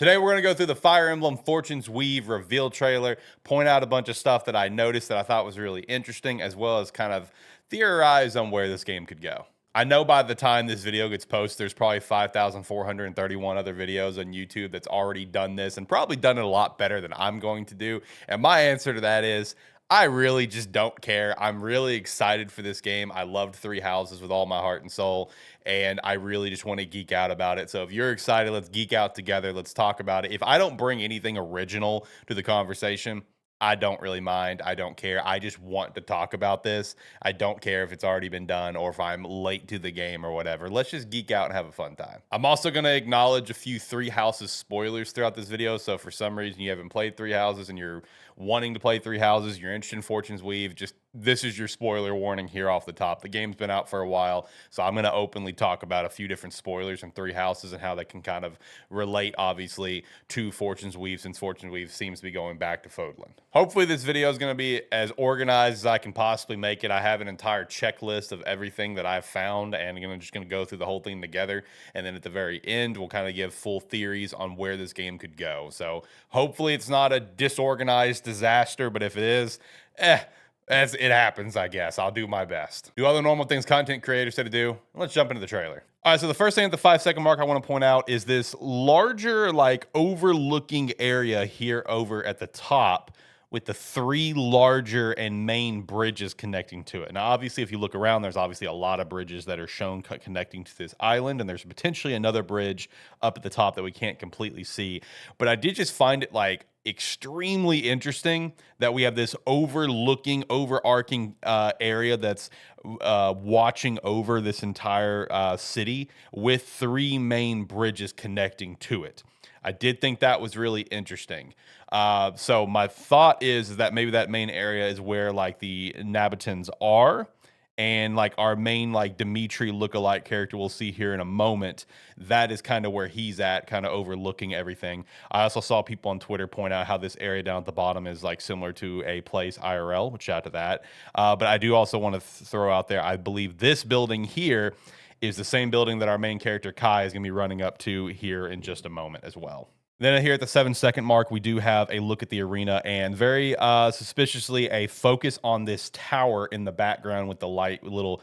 Today we're going to go through the Fire Emblem Fortune's Weave reveal trailer, point out a bunch of stuff that I noticed that I thought was really interesting, as well as kind of theorize on where this game could go. I know by the time this video gets posted, there's probably 5,431 other videos on YouTube that's already done this and probably done it a lot better than I'm going to do. And my answer to that is I really just don't care. I'm really excited for this game. I loved Three Houses with all my heart and soul, and I really just want to geek out about it. So if you're excited, let's geek out together. Let's talk about it. If I don't bring anything original to the conversation, I don't really mind. I don't care. I just want to talk about this. I don't care if it's already been done or if I'm late to the game or whatever. Let's just geek out and have a fun time. I'm also going to acknowledge a few Three Houses spoilers throughout this video. So if for some reason you haven't played Three Houses and you're wanting to play Three Houses, you're interested in Fortune's Weave, just this is your spoiler warning here off the top. The game's been out for a while, so I'm going to openly talk about a few different spoilers from Three Houses and how they can kind of relate, obviously, to Fortune's Weave, since Fortune's Weave seems to be going back to Fodlan. Hopefully this video is going to be as organized as I can possibly make it. I have an entire checklist of everything that I've found, and I'm just going to go through the whole thing together, and then at the very end, we'll kind of give full theories on where this game could go. So hopefully it's not a disorganized disaster, but if it is, as it happens, I guess. I'll do my best. Do all the normal things content creators say to do. Let's jump into the trailer. All right, so the first thing at the 5-second mark I want to point out is this larger, like, overlooking area here over at the top with the three larger and main bridges connecting to it. Now, obviously, if you look around, there's obviously a lot of bridges that are shown connecting to this island, and there's potentially another bridge up at the top that we can't completely see. But I did just find it, like, extremely interesting that we have this overarching area that's watching over this entire city with three main bridges connecting to it. I did think that was really interesting. So my thought is that maybe that main area is where like the Nabitans are, and like our main like Dimitri lookalike character we'll see here in a moment, that is kind of where he's at, kind of overlooking everything. I also saw people on Twitter point out how this area down at the bottom is like similar to a place IRL, which shout out to that. But I do also want to throw out there, I believe this building here is the same building that our main character Kai is going to be running up to here in just a moment as well. Then here at the 7-second mark, we do have a look at the arena, and very suspiciously a focus on this tower in the background with the light little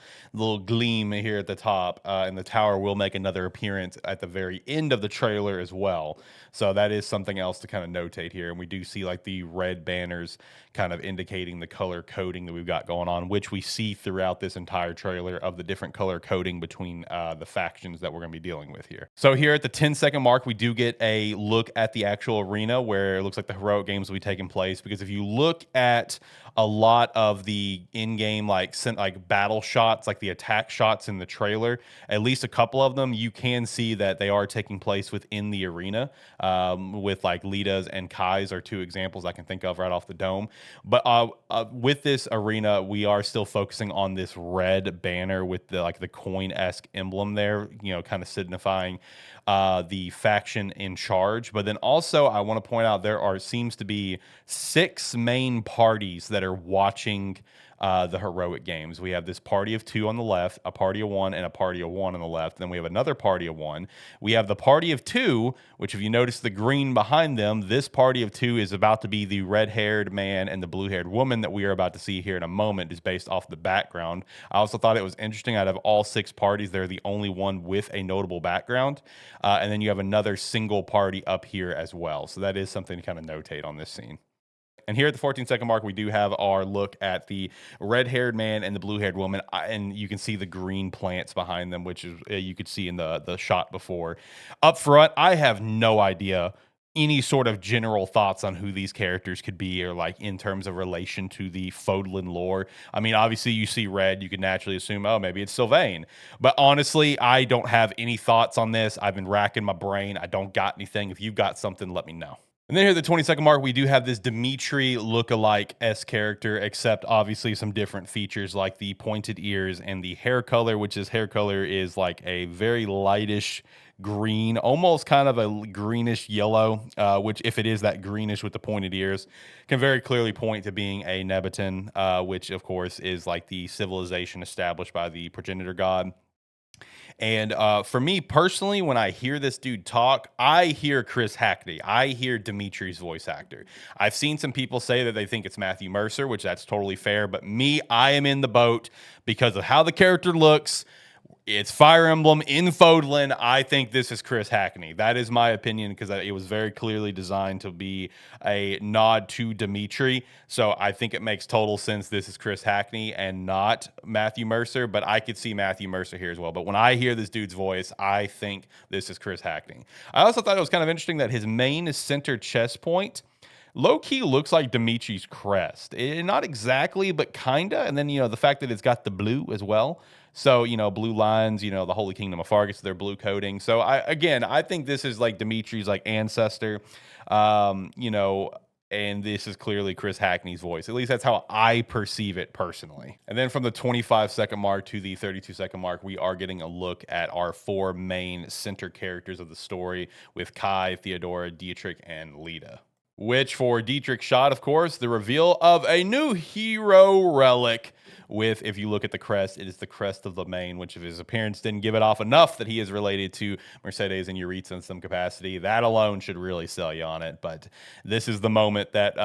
gleam here at the top, and the tower will make another appearance at the very end of the trailer as well. So that is something else to kind of notate here, and we do see like the red banners kind of indicating the color coding that we've got going on, which we see throughout this entire trailer of the different color coding between the factions that we're going to be dealing with here. So here at the 10-second mark, we do get a look at the actual arena where it looks like the heroic games will be taking place, because if you look at a lot of the in-game like battle shots, like the attack shots in the trailer, at least a couple of them, you can see that they are taking place within the arena, with like Lita's and Kai's are two examples I can think of right off the dome. But with this arena, we are still focusing on this red banner with the like the coin-esque emblem there, you know, kind of signifying the faction in charge. But then also I want to point out there seems to be 6 main parties that are watching the heroic games. We have this party of 2 on the left, a party of 1, and a party of 1 on the left. Then we have another party of 1. We have the party of 2, which if you notice the green behind them, this party of 2 is about to be the red-haired man and the blue-haired woman that we are about to see here in a moment, is based off the background. I also thought it was interesting, out of all 6 parties, they're the only one with a notable background. And then you have another single party up here as well. So that is something to kind of notate on this scene. And here at the 14-second mark, we do have our look at the red-haired man and the blue-haired woman, and you can see the green plants behind them, which is you could see in the shot before. Up front, I have no idea any sort of general thoughts on who these characters could be, or like in terms of relation to the Fodlan lore. I mean, obviously you see red, you could naturally assume, oh, maybe it's Sylvain. But honestly, I don't have any thoughts on this. I've been racking my brain. I don't got anything. If you've got something, let me know. And then here at the 20-second mark, we do have this Dimitri lookalike-esque character, except obviously some different features like the pointed ears and the hair color, which his hair color is like a very lightish green, almost kind of a greenish yellow, which if it is that greenish with the pointed ears, can very clearly point to being a Nebitan, which of course is like the civilization established by the progenitor god. And for me personally, when I hear this dude talk, I hear Chris Hackney. I hear Dimitri's voice actor. I've seen some people say that they think it's Matthew Mercer, which that's totally fair. But me, I am in the boat because of how the character looks. It's Fire Emblem in Fodlan. I think this is Chris Hackney. That is my opinion because it was very clearly designed to be a nod to Dimitri. So I think it makes total sense this is Chris Hackney and not Matthew Mercer, but I could see Matthew Mercer here as well. But when I hear this dude's voice, I think this is Chris Hackney. I also thought it was kind of interesting that his main center chest point low key looks like Dimitri's crest. Not exactly, but kinda. And then, the fact that it's got the blue as well. So, blue lines, the Holy Kingdom of Fargus, their blue coating. So I think this is like Dimitri's like ancestor. Um, you know, and this is clearly Chris Hackney's voice. At least that's how I perceive it personally. And then from the 25-second mark to the 32-second mark, we are getting a look at our 4 main center characters of the story with Kai, Theodora, Dietrich, and Lita. Which for Dietrich's shot, of course, the reveal of a new hero relic with, if you look at the crest, it is the crest of the main, which if his appearance didn't give it off enough that he is related to Mercedes and Euritza in some capacity, that alone should really sell you on it. But this is the moment that,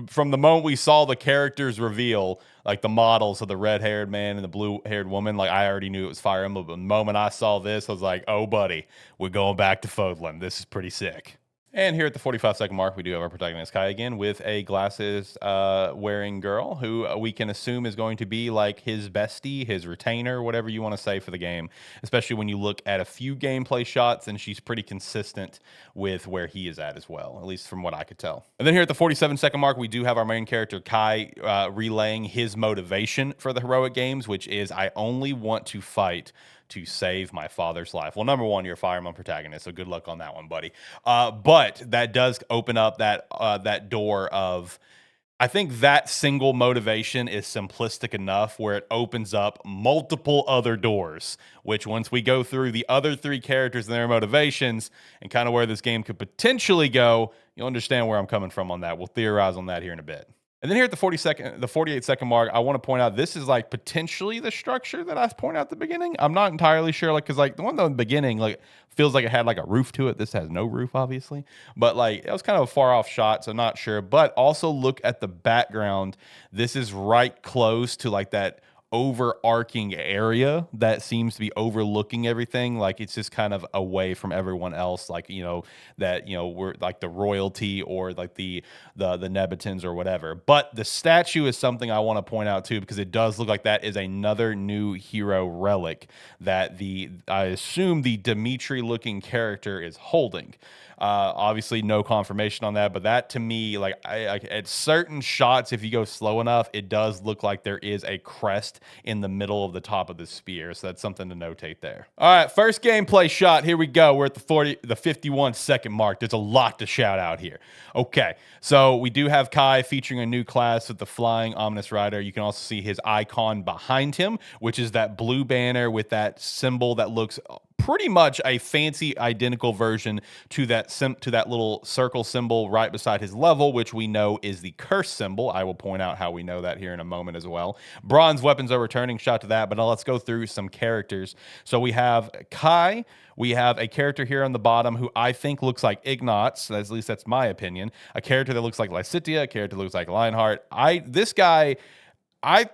from the moment we saw the characters reveal, like the models of the red-haired man and the blue-haired woman, like I already knew it was Fire Emblem. But the moment I saw this, I was like, oh, buddy, we're going back to Fodlan. This is pretty sick. And here at the 45-second mark, we do have our protagonist Kai again with a glasses wearing girl who we can assume is going to be like his bestie, his retainer, whatever you want to say for the game, especially when you look at a few gameplay shots and she's pretty consistent with where he is at as well, at least from what I could tell. And then here at the 47-second mark, we do have our main character Kai relaying his motivation for the heroic games, which is I only want to fight to save my father's life. Well, number one, you're a Fire Emblem protagonist, so good luck on that one, buddy. But that does open up that door of, I think that single motivation is simplistic enough where it opens up multiple other doors, which once we go through the other 3 characters and their motivations and kind of where this game could potentially go, you'll understand where I'm coming from on that. We'll theorize on that here in a bit. And then here at the 48-second mark, I want to point out this is like potentially the structure that I pointed out at the beginning. I'm not entirely sure, like, because like the one in the beginning, like feels like it had like a roof to it. This has no roof, obviously, but like it was kind of a far off shot, so not sure. But also look at the background. This is right close to like that overarching area that seems to be overlooking everything, like it's just kind of away from everyone else, like we're like the royalty or like the Nebetins or whatever. But the statue is something I want to point out too, because it does look like that is another new hero relic that I assume the Dimitri looking character is holding. Obviously, no confirmation on that, but that to me, like at certain shots, if you go slow enough, it does look like there is a crest in the middle of the top of the spear. So that's something to notate there. All right, first gameplay shot. Here we go. We're at the 51-second mark. There's a lot to shout out here. Okay, so we do have Kai featuring a new class with the flying ominous rider. You can also see his icon behind him, which is that blue banner with that symbol that looks pretty much a fancy identical version to that little circle symbol right beside his level, which we know is the curse symbol. I will point out how we know that here in a moment as well. Bronze weapons are returning, shout to that, but now let's go through some characters. So we have Kai. We have a character here on the bottom who I think looks like Ignatz. At least that's my opinion. A character that looks like Lycitia, a character that looks like Lionheart. The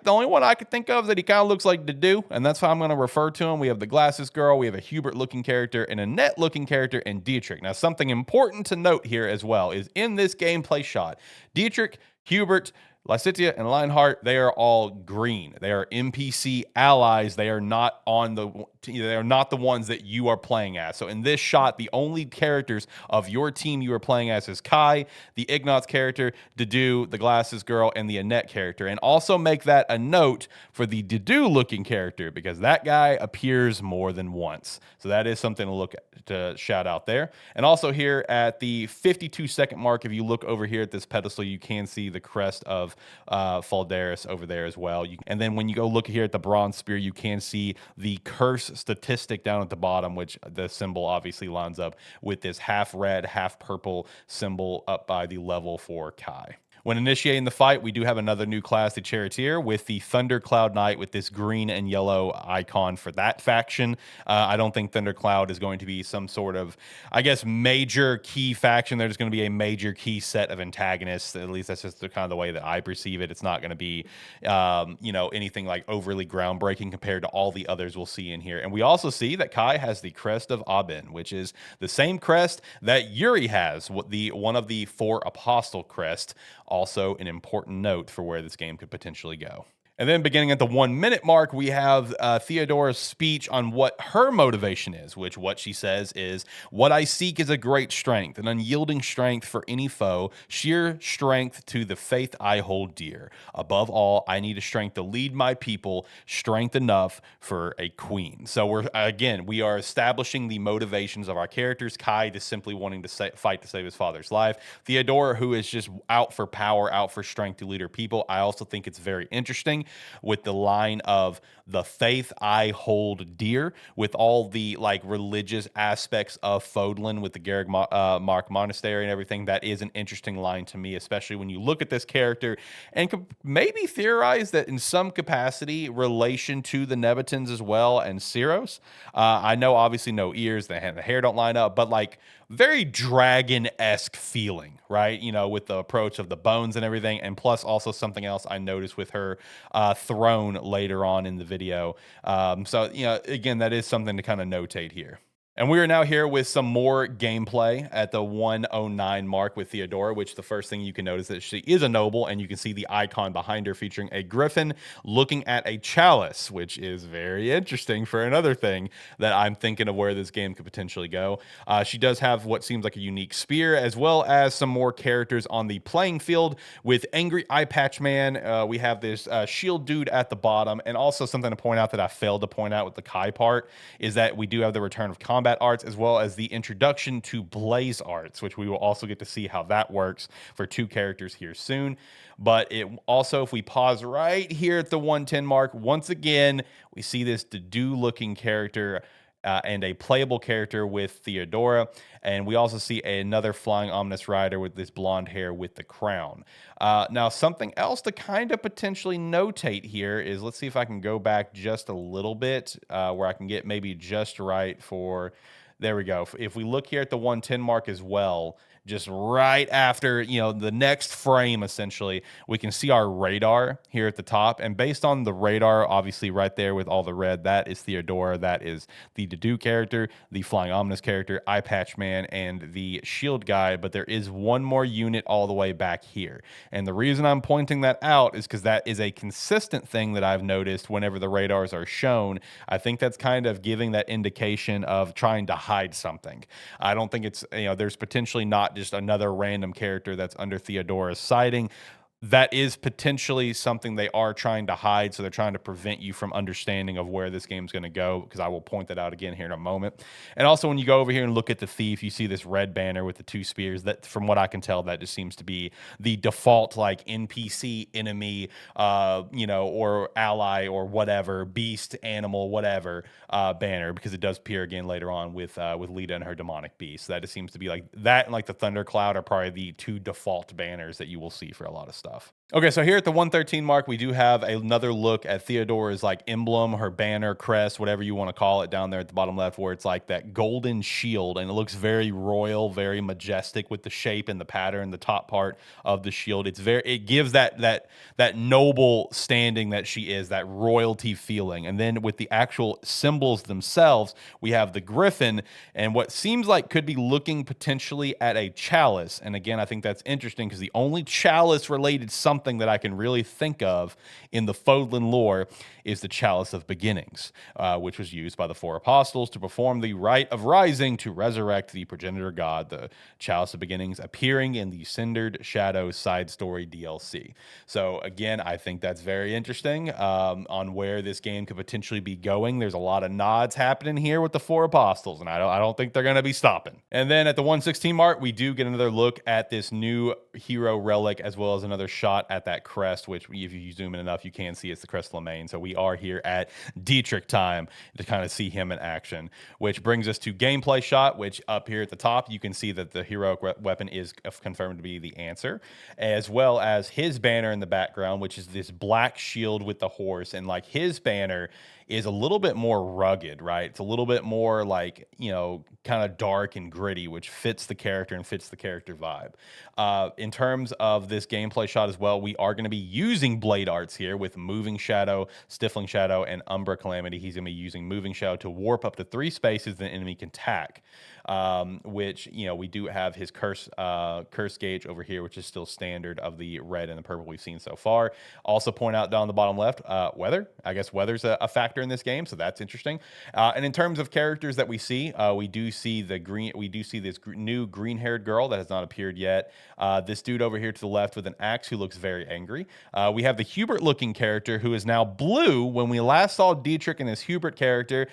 only one I could think of that he kind of looks like Dedue, and that's how I'm going to refer to him. We have the glasses girl, we have a Hubert-looking character, and a Annette-looking character, and Dietrich. Now, something important to note here as well is in this gameplay shot, Dietrich, Hubert, Lycitia, and Lionheart, they are all green. They are NPC allies. They are not the ones that you are playing as. So in this shot, the only characters of your team you are playing as is Kai, the Ignatz character, Dedue, the glasses girl, and the Annette character. And also make that a note for the Dedue-looking character, because that guy appears more than once. So that is something to shout out there. And also here at the 52-second mark, if you look over here at this pedestal, you can see the crest of Faldaris over there as well. And then when you go look here at the bronze spear, you can see the curse statistic down at the bottom, which the symbol obviously lines up with this half red, half purple symbol up by the level for Kai. When initiating the fight, we do have another new class, the Charioteer, with the Thundercloud Knight with this green and yellow icon for that faction. I don't think Thundercloud is going to be some sort of, I guess, major key faction. There's going to be a major key set of antagonists. At least that's just the kind of the way that I perceive it. It's not going to be, anything like overly groundbreaking compared to all the others we'll see in here. And we also see that Kai has the crest of Abin, which is the same crest that Yuri has, one of the 4 apostle crest. Also an important note for where this game could potentially go. And then beginning at the 1 minute mark, we have Theodora's speech on what her motivation is, which what she says is, "What I seek is a great strength, an unyielding strength for any foe, sheer strength to the faith I hold dear. Above all, I need a strength to lead my people, strength enough for a queen." So we are establishing the motivations of our characters. Kai just simply wanting to fight to save his father's life. Theodora, who is just out for power, out for strength to lead her people. I also think it's very interesting with the line of "the faith I hold dear," with all the like religious aspects of Fodlan with the Garreg Mark Monastery and everything. That is an interesting line to me, especially when you look at this character and maybe theorize that in some capacity relation to the Nebetins as well and Syros. I know obviously no ears, the hair don't line up, but like very dragon-esque feeling, right? With the approach of the bones and everything, and plus also something else I noticed with her throne later on in the video. Again, that is something to kind of notate here. And we are now here with some more gameplay at the 109 mark with Theodora, which the first thing you can notice that she is a noble, and you can see the icon behind her featuring a griffin looking at a chalice, which is very interesting for another thing that I'm thinking of where this game could potentially go. She does have what seems like a unique spear, as well as some more characters on the playing field with Angry Eye Patch Man. We have this shield dude at the bottom, and also something to point out that I failed to point out with the Kai part is that we do have the return of combat arts, as well as the introduction to blaze arts, which we will also get to see how that works for 2 characters here soon. But it also, if we pause right here at the 110 mark, once again, we see this Dedue looking character and a playable character with Theodora. And we also see another flying ominous rider with this blonde hair with the crown. Now, something else to kind of potentially notate here is, let's see if I can go back just a little bit where I can get maybe just right for, there we go. If we look here at the 110 mark as well, just right after, the next frame, essentially, we can see our radar here at the top. And based on the radar, obviously right there with all the red, that is Theodora. That is the Dedue character, the Flying Ominous character, Eye Patch Man, and the Shield guy. But there is one more unit all the way back here. And the reason I'm pointing that out is because that is a consistent thing that I've noticed whenever the radars are shown. I think that's kind of giving that indication of trying to hide something. I don't think it's, there's potentially not just another random character that's under Theodora's sighting. That is potentially something they are trying to hide, so they're trying to prevent you from understanding of where this game's going to go, because I will point that out again here in a moment. And also, when you go over here and look at the thief, you see this red banner with the 2 spears. That, from what I can tell, that just seems to be the default like NPC, enemy, or ally or whatever, beast, animal, whatever banner, because it does appear again later on with Lita and her demonic beast. That just seems to be like that, and like the Thundercloud are probably the 2 default banners that you will see for a lot of stuff. Okay, so here at the 113 mark, we do have another look at Theodora's like emblem, her banner, crest, whatever you want to call it, down there at the bottom left, where it's like that golden shield, and it looks very royal, very majestic with the shape and the pattern, the top part of the shield. It gives that noble standing that she is, that royalty feeling. And then with the actual symbols themselves, we have the griffin and what seems like could be looking potentially at a chalice. And again, I think that's interesting because the only chalice related something that I can really think of in the Fodlan lore is the Chalice of Beginnings, which was used by the 4 apostles to perform the rite of rising to resurrect the progenitor god. The Chalice of Beginnings appearing in the Cindered Shadows side story DLC. So again, I think that's very interesting on where this game could potentially be going. There's a lot of nods happening here with the 4 apostles, and I don't think they're going to be stopping. And then at the 116 mark, we do get another look at this new hero relic, as well as another shot at that crest, which if you zoom in enough, you can see it's the crest of Lemaine. So we are here at Dietrich time to kind of see him in action, which brings us to gameplay shot, which up here at the top, you can see that the heroic weapon is confirmed to be the answer, as well as his banner in the background, which is this black shield with the horse. And like his banner is a little bit more rugged, right? It's a little bit more like, kind of dark and gritty, which fits the character and fits the character vibe. In terms of this gameplay shot as well, we are going to be using blade arts here with Moving Shadow, Stifling Shadow, and Umbra Calamity. He's going to be using Moving Shadow to warp up to 3 spaces the enemy can tack, which, we do have his curse gauge over here, which is still standard of the red and the purple we've seen so far. Also point out down the bottom left, weather. I guess weather's a factor in this game, so that's interesting. And in terms of characters that we see this new green-haired girl that has not appeared yet. This dude over here to the left with an axe who looks very angry. We have the Hubert-looking character who is now blue. When we last saw Dietrich and his Hubert character,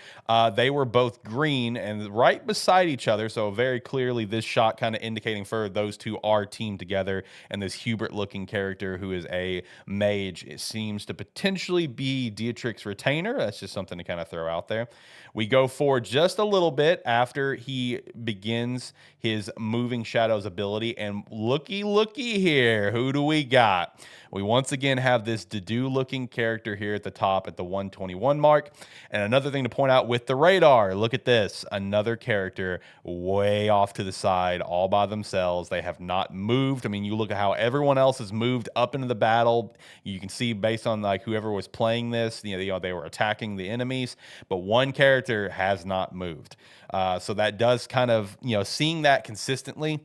they were both green and right beside each other. So very clearly this shot kind of indicating for those two are teamed together. And this Hubert-looking character who is a mage, it seems to potentially be Dietrich's retainer. That's just something to kind of throw out there. We go forward just a little bit after he begins his Moving Shadows ability, and looky here, who do we got? We once again have this Dedue looking character here at the top at the 121 mark. And another thing to point out with the radar, look at this, another character way off to the side all by themselves. They have not moved. I mean, you look at how everyone else has moved up into the battle. You can see based on like whoever was playing this, they were attacking the enemies, but one character has not moved. So that does kind of, seeing that consistently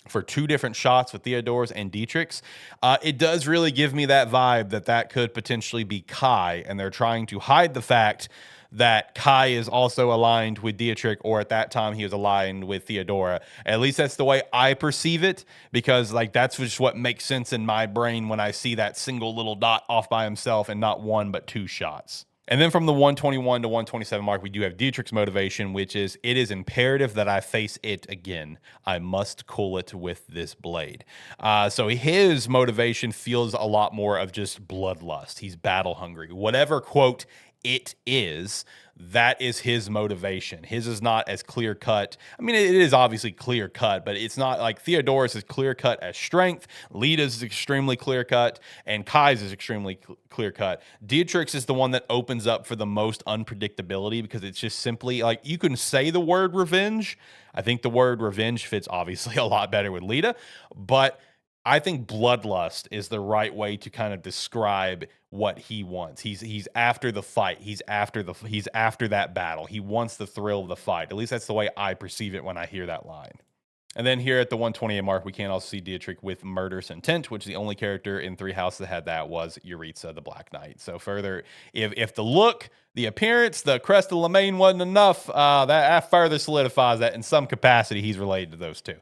for 2 different shots with Theodore's and Dietrich's, it does really give me that vibe that could potentially be Kai, and they're trying to hide the fact that Kai is also aligned with Dietrich, or at that time he was aligned with Theodora. At least that's the way I perceive it, because like that's just what makes sense in my brain when I see that single little dot off by himself and not 1 but 2 shots. And then from the 121 to 127 mark, we do have Dietrich's motivation, which is, it is imperative that I face it again. I must cool it with this blade. So his motivation feels a lot more of just bloodlust. He's battle hungry. Whatever, quote, it is, that is his motivation. His is not as clear cut. I mean, it is obviously clear cut, but it's not like Theodora's is clear cut as strength. Lita's is extremely clear cut, and Kai's is extremely clear cut. Dietrich's is the one that opens up for the most unpredictability, because it's just simply like, you can say the word revenge. I think the word revenge fits obviously a lot better with Lita, but I think bloodlust is the right way to kind of describe what he wants. He's after the fight. He's after that battle. He wants the thrill of the fight. At least that's the way I perceive it when I hear that line. And then here at the 128 mark, we can also see Dietrich with Murderous Intent, which the only character in 3 Houses that had that was Yuritsa, the Black Knight. So further, if the look, the appearance, the crest of Lemaine wasn't enough, that further solidifies that in some capacity he's related to those two.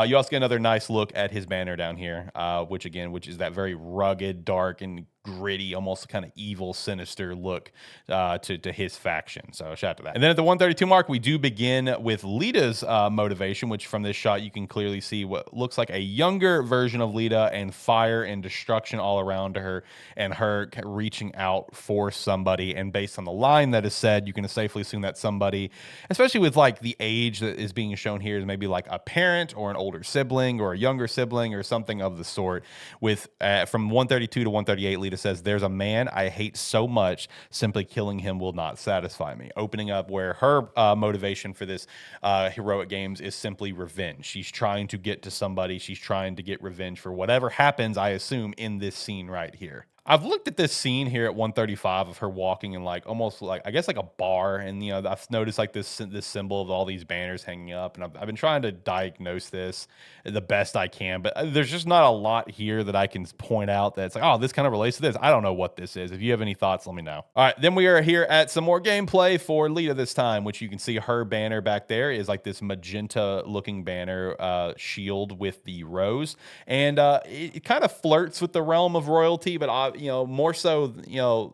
You also get another nice look at his banner down here, which is that very rugged, dark, and gritty, almost kind of evil, sinister look to his faction. So shout out to that. And then at the 132 mark, we do begin with Lita's motivation, which from this shot you can clearly see what looks like a younger version of Lita, and fire and destruction all around her, and her reaching out for somebody. And based on the line that is said, you can safely assume that somebody, especially with like the age that is being shown here, is maybe like a parent or an older sibling or a younger sibling or something of the sort. With from 132 to 138, Lita says, "There's a man I hate so much, simply killing him will not satisfy me." Opening up where her motivation for this heroic games is simply revenge. She's trying to get to somebody. She's trying to get revenge for whatever happens, I assume, in this scene right here. I've looked at this scene here at 135 of her walking in like almost like, I guess, like a bar, and I've noticed like this symbol of all these banners hanging up, and I've been trying to diagnose this the best I can, but there's just not a lot here that I can point out that's like, oh, this kind of relates to this. I don't know what this is. If you have any thoughts, let me know. All right, then we are here at some more gameplay for Lita this time, which you can see her banner back there is like this magenta looking banner shield with the rose, and it kind of flirts with the realm of royalty, but more so,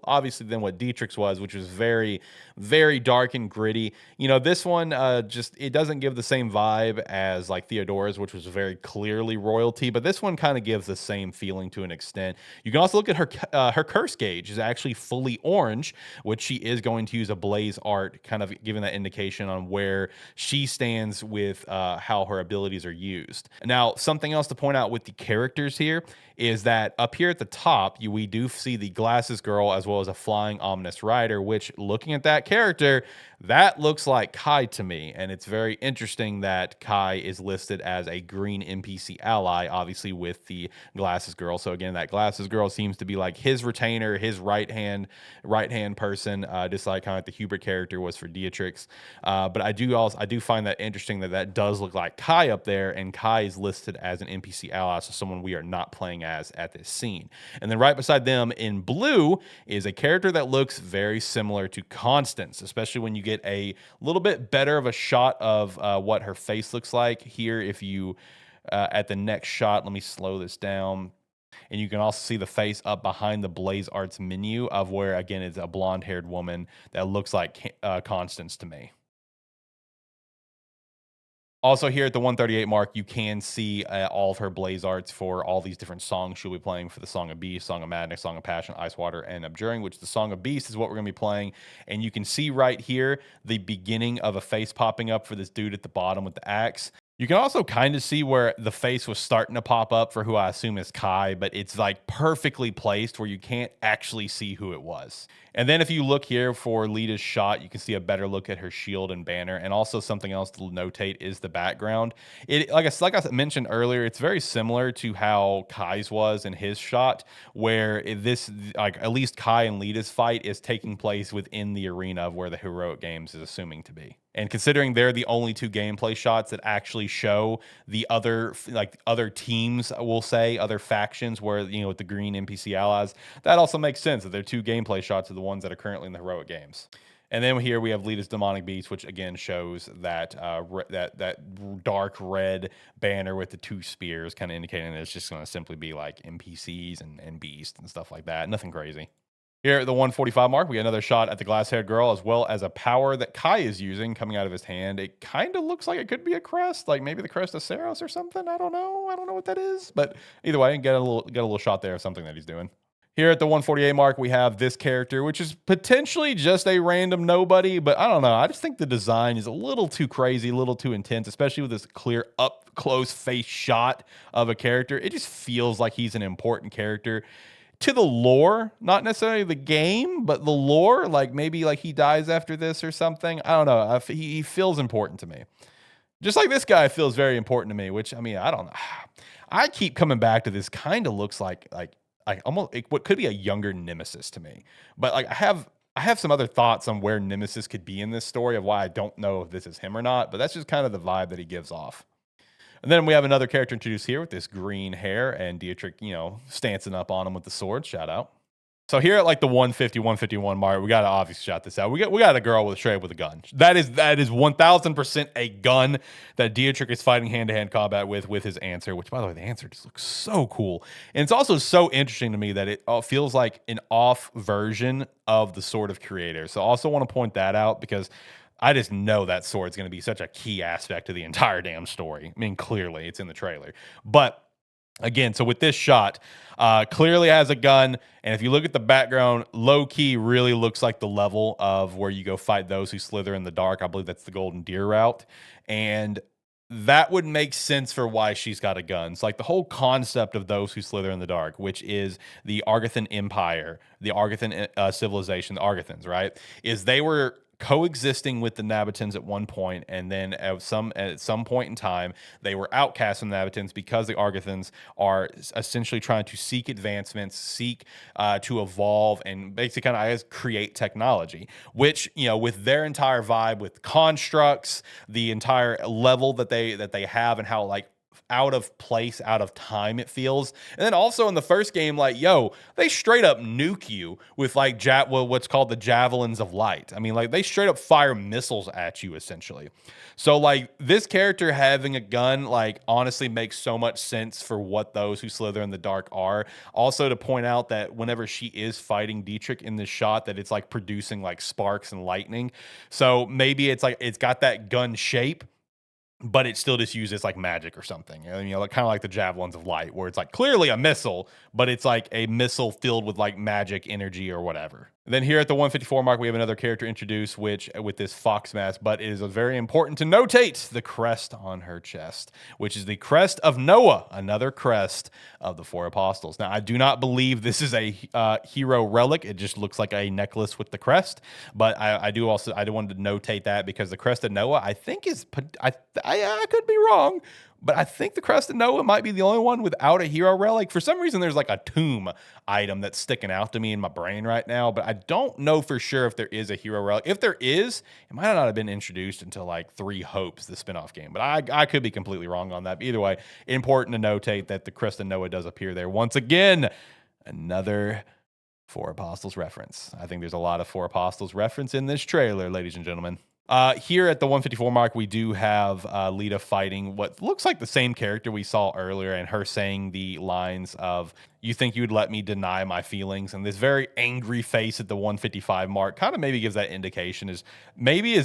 obviously than what Dietrich's was, which was very, very dark and gritty. This one just it doesn't give the same vibe as like Theodora's, which was very clearly royalty, but this one kind of gives the same feeling to an extent. You can also look at her curse gauge is actually fully orange, which she is going to use a blaze art, kind of giving that indication on where she stands with how her abilities are used. Now, something else to point out with the characters here is that up here at the top, we do see the glasses girl as well as a flying ominous rider, which looking at that character, that looks like Kai to me. And it's very interesting that Kai is listed as a green NPC ally, obviously with the glasses girl. So again, that glasses girl seems to be like his retainer, his right hand person, just like kind of like the Hubert character was for Dietrich's. But I do find that interesting that does look like Kai up there, and Kai is listed as an NPC ally, so someone we are not playing as at this scene. And then right beside them in blue is a character that looks very similar to Constance, especially when you get a little bit better of a shot of what her face looks like here. If you at the next shot, let me slow this down. And you can also see the face up behind the Blaze Arts menu of where, again, it's a blonde-haired woman that looks like Constance to me. Also, here at the 138 mark, you can see all of her blaze arts for all these different songs she'll be playing for the Song of Beast, Song of Madness, Song of Passion, Ice Water, and Abjuring, which the Song of Beast is what we're going to be playing. And you can see right here the beginning of a face popping up for this dude at the bottom with the axe. You can also kind of see where the face was starting to pop up for who I assume is Kai, but it's like perfectly placed where you can't actually see who it was. And then if you look here for Lita's shot, you can see a better look at her shield and banner. And also something else to notate is the background. Like I mentioned earlier, it's very similar to how Kai's was in his shot, where this, like at least Kai and Lita's fight is taking place within the arena of where the Heroic Games is assuming to be. And considering they're the only two gameplay shots that actually show the other teams, we'll say, other factions where, with the green NPC allies, that also makes sense that they're two gameplay shots of the ones that are currently in the Heroic Games. And then here we have Lita's Demonic Beast, which again shows that that dark red banner with the two spears, kind of indicating that it's just going to simply be like NPCs and beasts and stuff like that. Nothing crazy. Here at the 145 mark, we get another shot at the glass-haired girl, as well as a power that Kai is using coming out of his hand. It kind of looks like it could be a crest, like maybe the crest of Saros or something. I don't know what that is, but either way, get a little shot there of something that he's doing. Here at the 148 mark, we have this character, which is potentially just a random nobody, but I don't know. I just think the design is a little too crazy, a little too intense, especially with this clear up-close face shot of a character. It just feels like he's an important character to the lore, not necessarily the game, but the lore. Like maybe like he dies after this or something. I don't know. He feels important to me. Just like this guy feels very important to me, which, I mean, I don't know. I keep coming back to this. Kind of looks like almost what could be a younger Nemesis to me. But like I have some other thoughts on where Nemesis could be in this story of why I don't know if this is him or not, but that's just kind of the vibe that he gives off. And then we have another character introduced here with this green hair and Dietrich, stancing up on him with the sword. Shout out. So here at like the 150, 151 mark, we got to obviously shout this out. We got a girl with a gun. That is 1000% a gun that Dietrich is fighting hand-to-hand combat with his answer, which, by the way, the answer just looks so cool. And it's also so interesting to me that it feels like an off version of the Sword of Creator. So I also want to point that out because I just know that sword's going to be such a key aspect to the entire damn story. I mean, clearly it's in the trailer, but again, so with this shot, clearly has a gun, and if you look at the background, low-key really looks like the level of where you go fight those who slither in the dark. I believe that's the Golden Deer route, and that would make sense for why she's got a gun. It's like the whole concept of those who slither in the dark, which is the Argathan Empire, the Argathan civilization, the Argathans, right? Is they were coexisting with the Nabatins at one point, and then at some point in time, they were outcast from the Nabatins because the Argathans are essentially trying to seek advancements, seek to evolve, and basically kind of, I guess, create technology, which, with their entire vibe, with constructs, the entire level that they have, and how like out of place, out of time, it feels. And then also in the first game, like, yo, they straight up nuke you with like what's called the javelins of light. I mean, like they straight up fire missiles at you essentially. So like this character having a gun, like honestly makes so much sense for what those who slither in the dark are. Also to point out that whenever she is fighting Dietrich in this shot, that it's like producing like sparks and lightning. So maybe it's like it's got that gun shape, but it still just uses like magic or something. You know, like, kind of like the javelins of light, where it's like clearly a missile, but it's like a missile filled with like magic energy or whatever. Then here at the 154 mark, we have another character introduced, which with this fox mask, but it is very important to notate the crest on her chest, which is the crest of Noah, another crest of the four apostles. Now, I do not believe this is a hero relic. It just looks like a necklace with the crest, but I do wanted to notate that because the crest of Noah, I think is, I could be wrong, but I think the crest of Noah might be the only one without a hero relic. For some reason, there's like a tomb item that's sticking out to me in my brain right now, but I don't know for sure if there is a hero relic. If there is, it might not have been introduced until like Three Hopes, the spinoff game, but I could be completely wrong on that. But either way, important to notate that the crest of Noah does appear there once again. Another Four Apostles reference. I think there's a lot of Four Apostles reference in this trailer, ladies and gentlemen. Here at the 154 mark, we do have Lita fighting what looks like the same character we saw earlier, and her saying the lines of, "You think you would let me deny my feelings?" And this very angry face at the 155 mark kind of maybe gives that indication is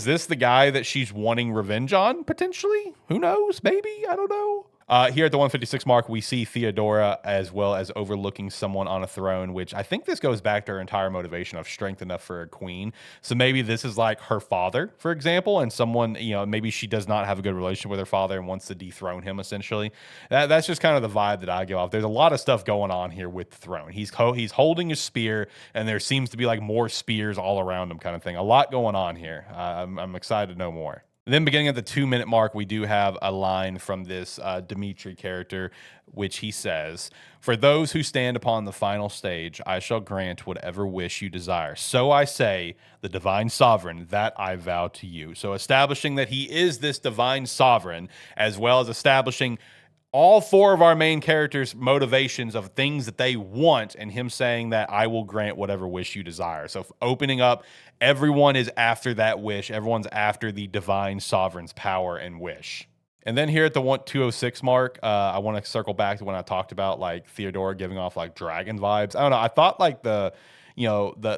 this the guy that she's wanting revenge on, potentially? Who knows? Maybe. I don't know. Here at the 156 mark, we see Theodora as well as overlooking someone on a throne, which I think this goes back to her entire motivation of strength enough for a queen. So maybe this is like her father, for example, and someone, you know, maybe she does not have a good relationship with her father and wants to dethrone him, essentially. That's just kind of the vibe that I get off. There's a lot of stuff going on here with the throne. He's holding a spear, and there seems to be like more spears all around him kind of thing. A lot going on here. I'm excited to know more. Then beginning at the 2-minute mark, we do have a line from this Dimitri character, which he says, "For those who stand upon the final stage, I shall grant whatever wish you desire. So I say, the divine sovereign, that I vow to you." So establishing that he is this divine sovereign, as well as establishing all four of our main characters' motivations of things that they want, and him saying that I will grant whatever wish you desire. So opening up, everyone is after that wish. Everyone's after the divine sovereign's power and wish. And then here at the 206 mark, I want to circle back to when I talked about like Theodora giving off like dragon vibes. I don't know. I thought like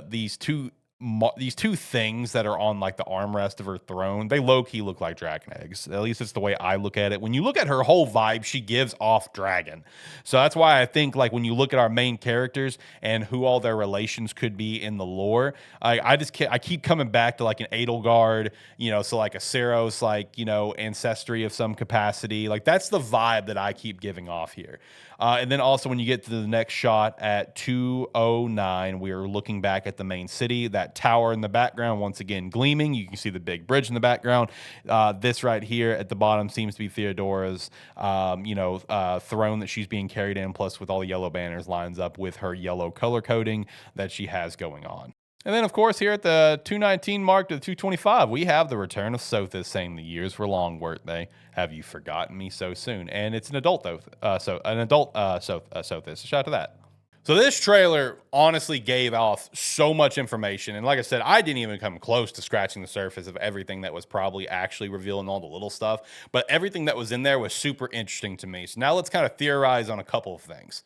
these two things that are on like the armrest of her throne, they low-key look like dragon eggs. At least it's the way I look at it. When you look at her whole vibe, she gives off dragon. So that's why I think like when you look at our main characters and who all their relations could be in the lore, I keep coming back to like an Edelgard, you know, so like a Ceros, like, you know, ancestry of some capacity. Like that's the vibe that I keep giving off here. And then also when you get to the next shot at 209, we are looking back at the main city. That tower in the background, once again, gleaming. You can see the big bridge in the background. This right here at the bottom seems to be Theodora's, throne that she's being carried in, plus with all the yellow banners lines up with her yellow color coding that she has going on. And then, of course, here at the 219 mark to the 225, we have the return of Sothis saying, "The years were long, weren't they? Have you forgotten me so soon?" And it's an adult, Sothis. Shout out to that. So this trailer honestly gave off so much information. And like I said, I didn't even come close to scratching the surface of everything that was probably actually revealed and all the little stuff. But everything that was in there was super interesting to me. So now let's kind of theorize on a couple of things.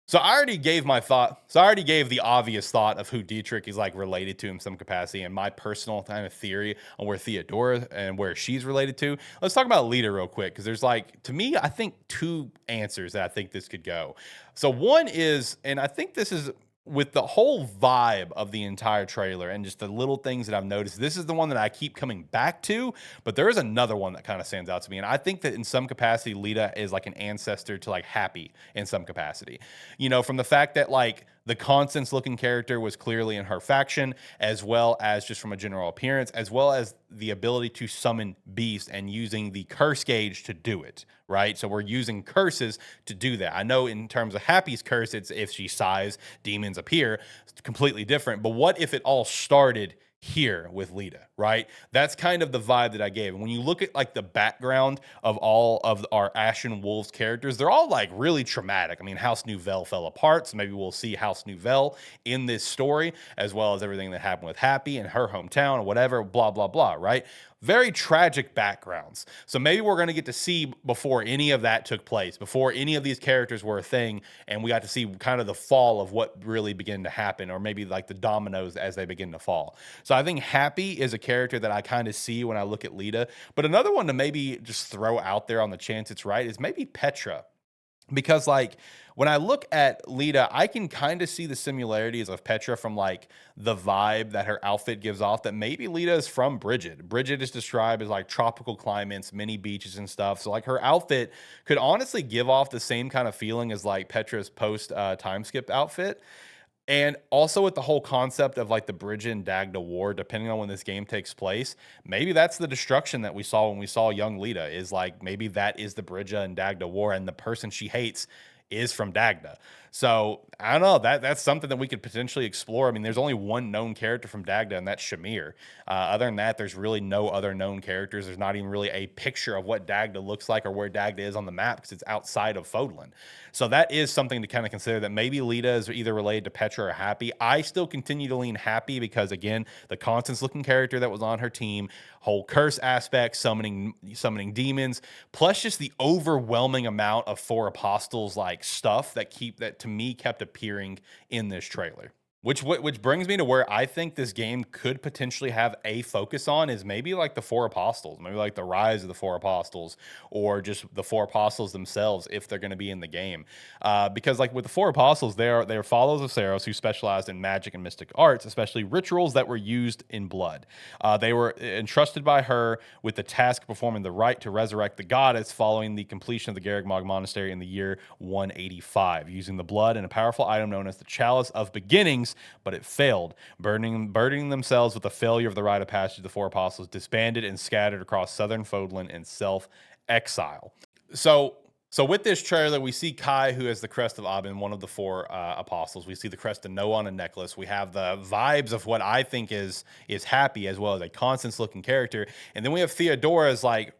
So I already gave my thought. So I already gave the obvious thought of who Dietrich is like related to in some capacity, and my personal kind of theory on where Theodora and where she's related to. Let's talk about Lita real quick, because there's like, to me, I think two answers that I think this could go. So one is, and I think this is with the whole vibe of the entire trailer and just the little things that I've noticed, this is the one that I keep coming back to, but there is another one that kind of stands out to me. And I think that in some capacity, Lita is like an ancestor to like Happy in some capacity, you know, from the fact that like the Constance looking character was clearly in her faction, as well as just from a general appearance, as well as the ability to summon beasts and using the curse gauge to do it, right? So we're using curses to do that. I know in terms of Happy's curse, it's if she sighs, demons appear. It's completely different. But what if it all started here with Lita, right? That's kind of the vibe that I gave. And when you look at like the background of all of our Ashen Wolves characters, they're all like really traumatic. I mean, House Nouvelle fell apart, so maybe we'll see House Nouvelle in this story, as well as everything that happened with Happy in her hometown or whatever, blah, blah, blah, right? Very tragic backgrounds. So maybe we're going to get to see before any of that took place, before any of these characters were a thing, and we got to see kind of the fall of what really began to happen, or maybe like the dominoes as they begin to fall. So I think Happy is a character that I kind of see when I look at Lita. But another one to maybe just throw out there on the chance it's right is maybe Petra. Because like when I look at Lita, I can kind of see the similarities of Petra from like the vibe that her outfit gives off, that maybe Lita is from Bridget. Bridget is described as like tropical climates, many beaches and stuff. So like her outfit could honestly give off the same kind of feeling as like Petra's post time skip outfit. And also with the whole concept of like the Bridget and Dagda war, depending on when this game takes place, maybe that's the destruction that we saw when we saw young Lita, is like maybe that is the Bridget and Dagda war, and the person she hates is from Dagda. So I don't know, that's something that we could potentially explore. I mean, there's only one known character from Dagda, and that's Shamir. Other than that, there's really no other known characters. There's not even really a picture of what Dagda looks like or where Dagda is on the map, because it's outside of Fodlan. So that is something to kind of consider, that maybe Lita is either related to Petra or Happy. I still continue to lean Happy because, again, the Constance looking character that was on her team, whole curse aspect, summoning demons, plus just the overwhelming amount of Four Apostles like stuff that to me kept appearing in this trailer. Which brings me to where I think this game could potentially have a focus on, is maybe like the Four Apostles, maybe like the rise of the Four Apostles, or just the Four Apostles themselves if they're going to be in the game. Because like with the Four Apostles, they're followers of Saros who specialized in magic and mystic arts, especially rituals that were used in blood. They were entrusted by her with the task of performing the rite to resurrect the goddess following the completion of the Garrigmog Monastery in the year 185, using the blood and a powerful item known as the Chalice of Beginnings, but it failed, burdening themselves with the failure of the rite of passage. The Four Apostles disbanded and scattered across southern Fodlan in self-exile. So with this trailer, we see Kai, who has the crest of Abin, one of the four apostles. We see the crest of Noah on a necklace. We have the vibes of what I think is Happy, as well as a Constance-looking character. And then we have Theodora's like,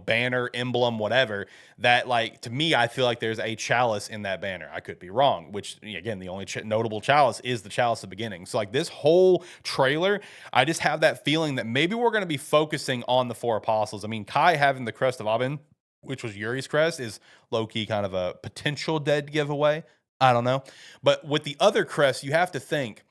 banner, emblem, whatever, that like, to me, I feel like there's a chalice in that banner. I could be wrong, which again, the only notable chalice is the Chalice of Beginning. So like this whole trailer, I just have that feeling that maybe we're going to be focusing on the four apostles. I mean, Kai having the crest of Abin, which was Yuri's crest, is low-key kind of a potential dead giveaway. I don't know. But with the other crests, you have to think,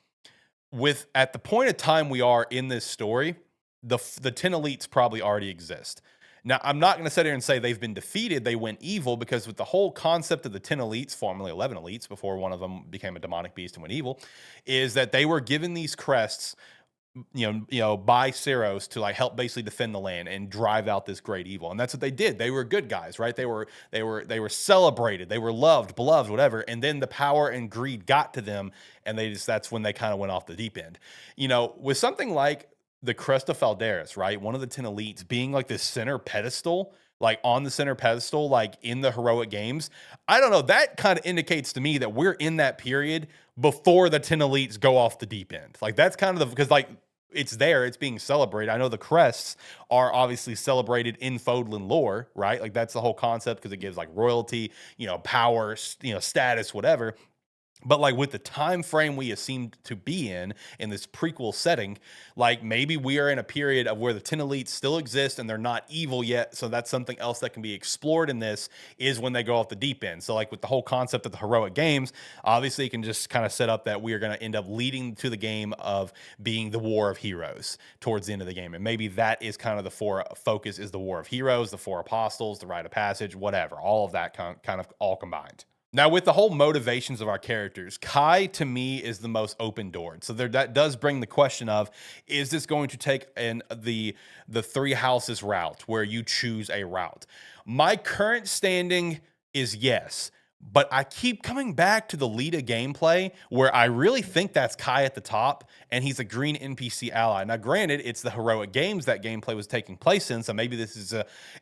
at the point of time we are in this story, the 10 elites probably already exist. Now, I'm not going to sit here and say they've been defeated, they went evil, because with the whole concept of the 10 elites, formerly 11 elites, before one of them became a demonic beast and went evil, is that they were given these crests by Saros to like help basically defend the land and drive out this great evil. And that's what they did. They were good guys, right? They were celebrated, they were loved, beloved, whatever. And then the power and greed got to them, and that's when they kind of went off the deep end. With something like the Crest of Faldaris, right? One of the 10 elites being like this center pedestal, like on the center pedestal, like in the heroic games. I don't know. That kind of indicates to me that we're in that period before the 10 elites go off the deep end. Like that's kind of because like it's there, it's being celebrated. I know the crests are obviously celebrated in Fodlan lore, right? Like that's the whole concept, because it gives like royalty, power, status, whatever. But like with the time frame we seem to be in this prequel setting, like maybe we are in a period of where the 10 elites still exist and they're not evil yet. So that's something else that can be explored in this, is when they go off the deep end. So like with the whole concept of the heroic games, obviously you can just kind of set up that we are going to end up leading to the game of being the War of Heroes towards the end of the game. And maybe that is kind of the focus is the War of Heroes, the Four Apostles, the Rite of Passage, whatever, all of that kind of all combined. Now, with the whole motivations of our characters, Kai, to me, is the most open-doored. So that does bring the question of, is this going to take the three houses route, where you choose a route? My current standing is yes, but I keep coming back to the Lita gameplay, where I really think that's Kai at the top, and he's a green NPC ally. Now, granted, it's the heroic games that gameplay was taking place in, so maybe this is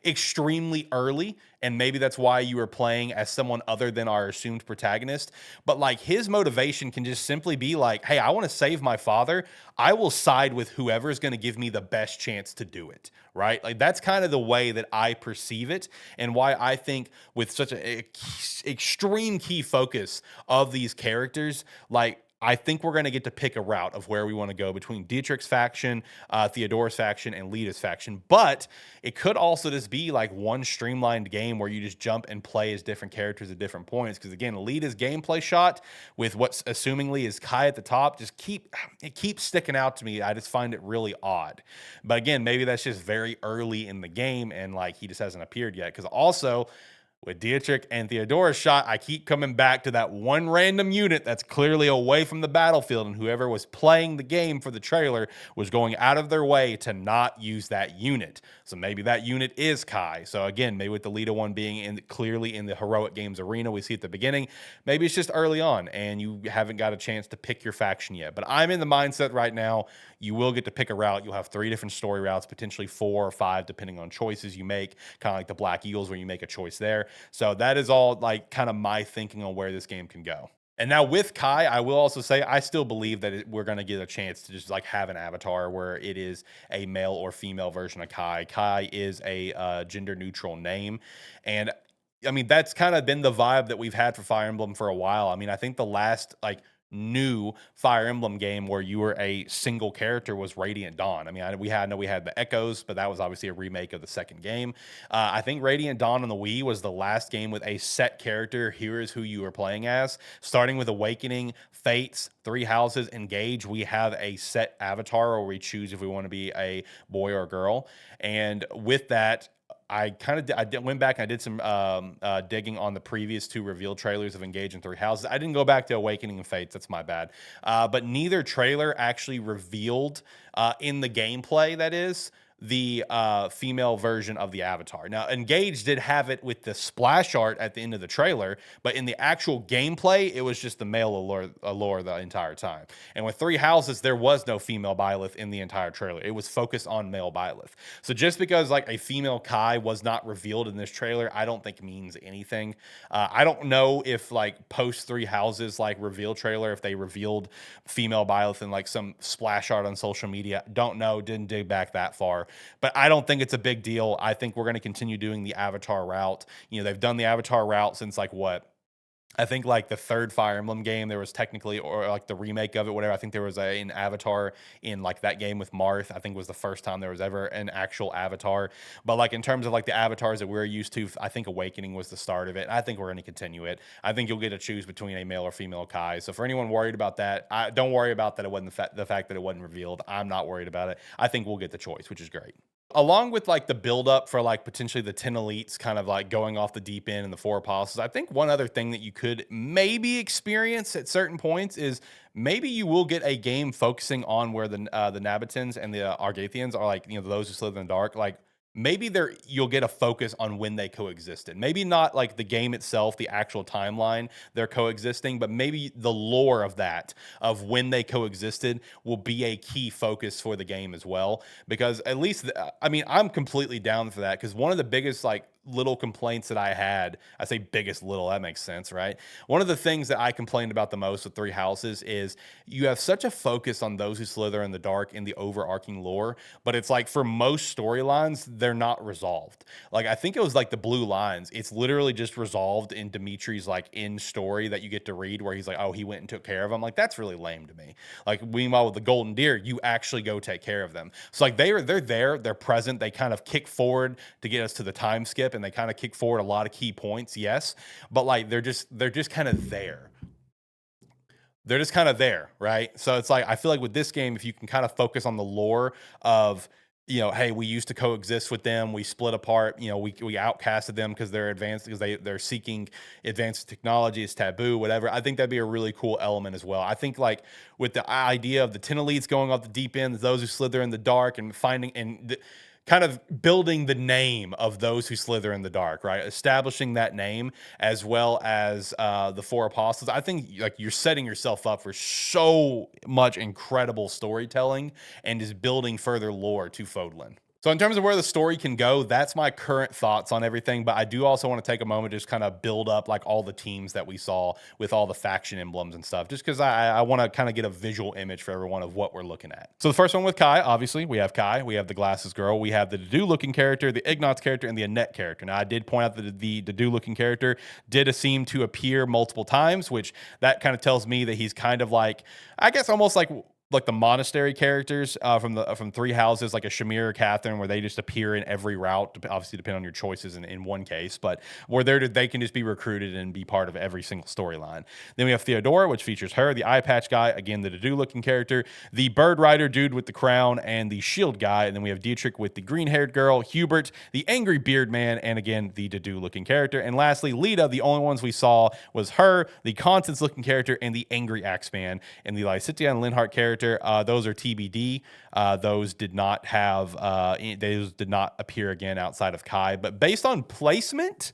extremely early, and maybe that's why you were playing as someone other than our assumed protagonist. But like his motivation can just simply be like, hey, I want to save my father. I will side with whoever is going to give me the best chance to do it. Right. Like that's kind of the way that I perceive it, and why I think with such an extreme key focus of these characters, like I think we're going to get to pick a route of where we want to go between Dietrich's faction, Theodora's faction, and Lita's faction. But it could also just be like one streamlined game where you just jump and play as different characters at different points. Because again, Lita's gameplay shot with what's assumingly is Kai at the top it keeps sticking out to me. I just find it really odd. But again, maybe that's just very early in the game and like he just hasn't appeared yet. Because also, with Dietrich and Theodora's shot, I keep coming back to that one random unit that's clearly away from the battlefield, and whoever was playing the game for the trailer was going out of their way to not use that unit. So maybe that unit is Kai. So again, maybe with the Lita one being clearly in the Heroic Games arena we see at the beginning, maybe it's just early on and you haven't got a chance to pick your faction yet. But I'm in the mindset right now, you will get to pick a route. You'll have 3 different story routes, potentially 4 or 5, depending on choices you make, kind of like the Black Eagles where you make a choice there. So that is all like kind of my thinking on where this game can go. And now with Kai, I will also say I still believe that we're going to get a chance to just like have an avatar where it is a male or female version of Kai. Kai is a gender neutral name. And I mean, that's kind of been the vibe that we've had for Fire Emblem for a while. I mean, I think the last like new Fire Emblem game where you were a single character was Radiant Dawn. I mean, we had the Echoes, but that was obviously a remake of the second game. I think Radiant Dawn on the Wii was the last game with a set character. Here is who you were playing as. Starting with Awakening, Fates, Three Houses, Engage, we have a set avatar where we choose if we want to be a boy or a girl. And with that, I went back and I did some digging on the previous 2 reveal trailers of Engage and Three Houses. I didn't go back to Awakening and Fates. That's my bad. But neither trailer actually revealed in the gameplay, that is, the female version of the avatar. Now, Engage did have it with the splash art at the end of the trailer, but in the actual gameplay, it was just the male allure the entire time. And with Three Houses, there was no female Byleth in the entire trailer. It was focused on male Byleth. So just because like a female Kai was not revealed in this trailer, I don't think means anything. I don't know if like post Three Houses like reveal trailer, if they revealed female Byleth in like some splash art on social media. Don't know. Didn't dig back that far. But I don't think it's a big deal. I think we're going to continue doing the Avatar route. You know, they've done the Avatar route since like what? I think like the 3rd Fire Emblem game, there was technically, or like the remake of it, whatever. I think there was an avatar in like that game with Marth. I think was the first time there was ever an actual avatar. But like in terms of like the avatars that we're used to, I think Awakening was the start of it. I think we're going to continue it. I think you'll get to choose between a male or female Kai. So for anyone worried about that, don't worry about that. It wasn't the fact that it wasn't revealed. I'm not worried about it. I think we'll get the choice, which is great. Along with like the build up for like potentially the 10 elites kind of like going off the deep end and the 4 apostles, I think one other thing that you could maybe experience at certain points is maybe you will get a game focusing on where the Nabatins and the Argathians are, like, you know, those who slither in the dark. Like maybe you'll get a focus on when they coexisted. Maybe not like the game itself, the actual timeline they're coexisting, but maybe the lore of that, of when they coexisted, will be a key focus for the game as well. Because at least, I mean, I'm completely down for that, because one of the biggest like little complaints that I had, I say biggest little, that makes sense, right? One of the things that I complained about the most with Three Houses is you have such a focus on those who slither in the dark in the overarching lore, but it's like for most storylines, they're not resolved. Like I think it was like the Blue Lines, it's literally just resolved in Dimitri's like in story that you get to read, where he's like, oh, he went and took care of them. Like that's really lame to me. Like meanwhile with the Golden Deer, you actually go take care of them. So like they're there, they're present, they kind of kick forward to get us to the time skip, and they kind of kick forward a lot of key points, yes, but like they're just kind of there. They're just kind of there, right? So it's like I feel like with this game, if you can kind of focus on the lore of, you know, hey, we used to coexist with them, we split apart, you know, we outcasted them because they're advanced, because they're seeking advanced technology, it's taboo, whatever. I think that'd be a really cool element as well. I think like with the idea of the 10 elites going off the deep end, those who slither in the dark, and finding and kind of building the name of those who slither in the dark, right? Establishing that name, as well as the 4 apostles. I think like you're setting yourself up for so much incredible storytelling and is building further lore to Fodlan. So in terms of where the story can go, that's my current thoughts on everything. But I do also want to take a moment to just kind of build up like all the teams that we saw with all the faction emblems and stuff, just because I want to kind of get a visual image for everyone of what we're looking at. So the first one with Kai, obviously, we have Kai, we have the glasses girl, we have the Dedue looking character, the Ignatz character, and the Annette character. Now I did point out that the Dedue looking character did seem to appear multiple times, which that kind of tells me that he's kind of like, I guess almost like the monastery characters from Three Houses, like a Shamir or Catherine, where they just appear in every route, obviously depending on your choices in one case, but where they can just be recruited and be part of every single storyline. Then we have Theodora, which features her, the eye patch guy, again, the Dedue looking character, the bird rider dude with the crown, and the shield guy. And then we have Dietrich with the green-haired girl, Hubert, the angry beard man, and again, the Dedue looking character. And lastly, Lita, the only ones we saw was her, the Constance looking character, and the angry Axeman, and the Lysitia and Linhart character. Those are TBD. Those did not have. Those did not appear again outside of Kai. But based on placement,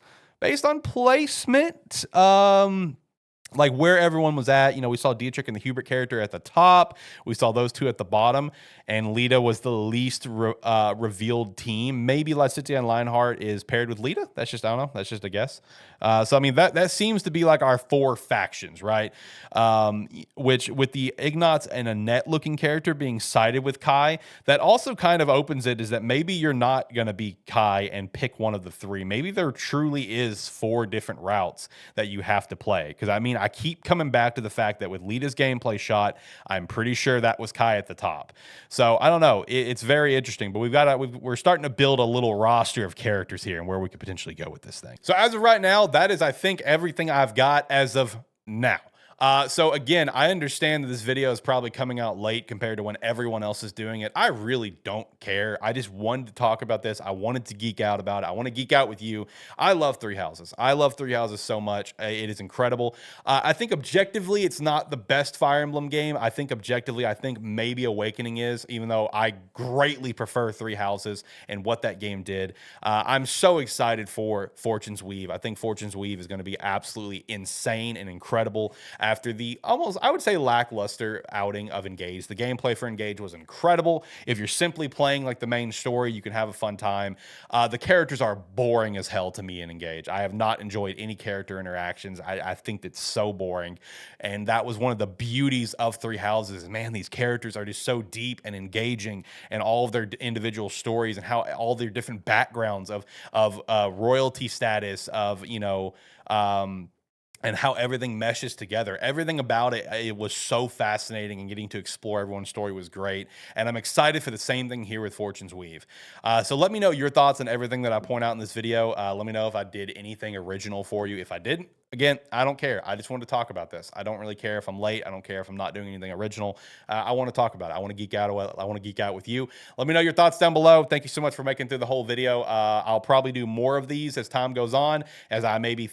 like where everyone was at, we saw Dietrich and the Hubert character at the top. We saw those two at the bottom, and Lita was the least revealed team. Maybe Lysitia and Lionheart is paired with Lita. That's just, I don't know. That's just a guess. So I mean that seems to be like our four factions, right? Which with the Ignatz and Annette looking character being sided with Kai, that also kind of opens it is that maybe you're not going to be Kai and pick one of the three. Maybe there truly is four different routes that you have to play. Because I mean, I keep coming back to the fact that with Lita's gameplay shot, I'm pretty sure that was Kai at the top. So I don't know. It's very interesting, but we're starting to build a little roster of characters here and where we could potentially go with this thing. So as of right now, that is, I think, everything I've got as of now. So again, I understand that this video is probably coming out late compared to when everyone else is doing it. I really don't care. I just wanted to talk about this. I wanted to geek out about it. I want to geek out with you. I love Three Houses. I love Three Houses so much. It is incredible. I think objectively, it's not the best Fire Emblem game. I think objectively, I think maybe Awakening is, even though I greatly prefer Three Houses and what that game did. I'm so excited for Fortune's Weave. I think Fortune's Weave is going to be absolutely insane and incredible. After the almost, I would say, lackluster outing of Engage. The gameplay for Engage was incredible. If you're simply playing like the main story, you can have a fun time. The characters are boring as hell to me in Engage. I have not enjoyed any character interactions. I think it's so boring. And that was one of the beauties of Three Houses. Man, these characters are just so deep and engaging, and all of their individual stories and how all their different backgrounds of royalty status, of, and how everything meshes together. Everything about it, it was so fascinating, and getting to explore everyone's story was great. And I'm excited for the same thing here with Fortune's Weave. So let me know your thoughts on everything that I point out in this video. Let me know if I did anything original for you. If I didn't, again, I don't care. I just want to talk about this. I don't really care if I'm late. I don't care if I'm not doing anything original. I want to talk about it. I want to geek out. I want to geek out with you. Let me know your thoughts down below. Thank you so much for making it through the whole video. I'll probably do more of these as time goes on, as I maybe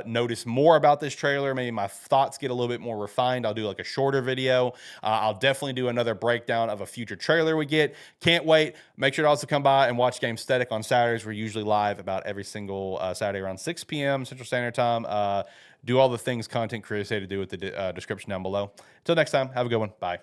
notice more about this trailer. Maybe my thoughts get a little bit more refined. I'll do like a shorter video. I'll definitely do another breakdown of a future trailer we get. Can't wait. Make sure to also come by and watch Gamesthetic on Saturdays. We're usually live about every single Saturday around 6 p.m. Central Standard Time. Do all the things content creators say to do with the description down below. Until next time, have a good one. Bye.